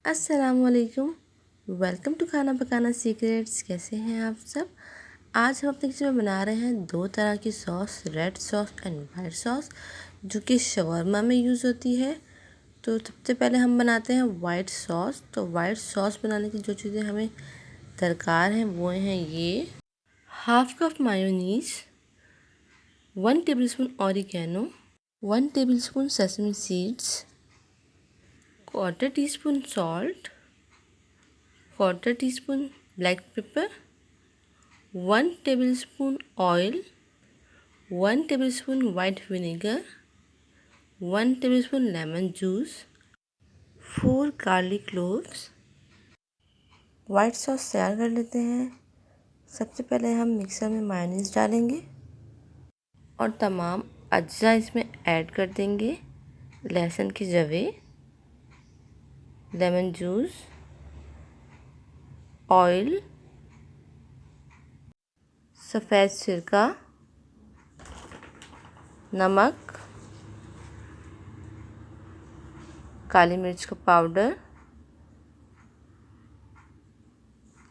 अस्सलामुअलैकुम। Welcome to खाना पकाना सीक्रेट्स। कैसे हैं आप सब? आज हम अपने किचन में बना रहे हैं दो तरह की sauce, red sauce and white sauce, जो कि शवरमा में यूज़ होती है। तो सबसे पहले हम बनाते हैं वाइट सॉस। तो वाइट सॉस बनाने की जो चीज़ें हमें दरकार हैं वो हैं ये: half cup mayonnaise, 1 tablespoon oregano, 1 tablespoon sesame seeds, quarter teaspoon salt, quarter teaspoon black pepper, 1 tablespoon oil, 1 tablespoon white vinegar, 1 tablespoon lemon juice, 4 garlic cloves। White sauce तैयार कर लेते हैं। सबसे पहले हम मिक्सर में मायोनीज डालेंगे और तमाम अज्जा इसमें ऐड कर देंगे: लहसुन की जवे, लेमन जूस, ऑयल, सफ़ेद सिरका, नमक, काली मिर्च का पाउडर,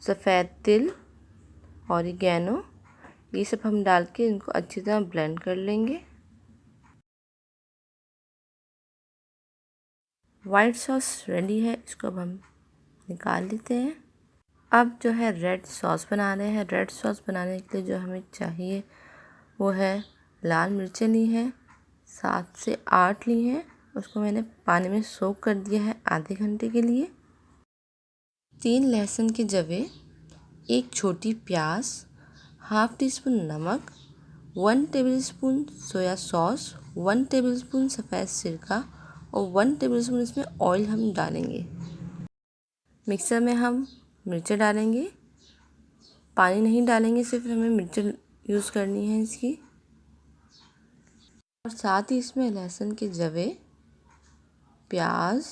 सफ़ेद तिल, ऑरिगेनो। ये सब हम डाल के इनको अच्छी तरह ब्लेंड कर लेंगे। वाइट सॉस रेडी है, इसको अब हम निकाल लेते हैं। अब जो है रेड सॉस बना रहे हैं। रेड सॉस बनाने के लिए जो हमें चाहिए वो है: लाल मिर्चें ली हैं, 7 से 8 ली हैं। उसको मैंने पानी में सोक कर दिया है आधे घंटे के लिए। 3 लहसुन के जवे, 1 छोटी प्याज, हाफ टी स्पून नमक, 1 टेबलस्पून सोया सॉस, 1 टेबलस्पून सफ़ेद सिरका और 1 टेबलस्पून इसमें ऑयल हम डालेंगे। मिक्सर में हम मिर्चें डालेंगे, पानी नहीं डालेंगे, सिर्फ हमें मिर्चें यूज़ करनी है इसकी। और साथ ही इसमें लहसुन के जवे, प्याज,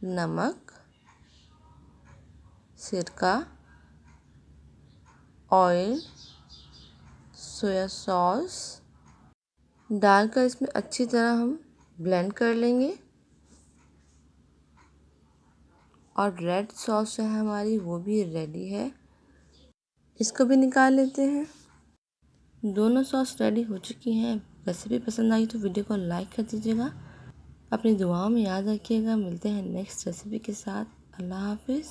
नमक, सिरका, ऑयल, सोया सॉस डालकर इसमें अच्छी तरह हम ब्लेंड कर लेंगे। और रेड सॉस जो है हमारी वो भी रेडी है, इसको भी निकाल लेते हैं। दोनों सॉस रेडी हो चुकी हैं। रेसिपी पसंद आई तो वीडियो को लाइक कर दीजिएगा। अपनी दुआओं में याद रखिएगा। मिलते हैं नेक्स्ट रेसिपी के साथ। अल्लाह हाफिज़।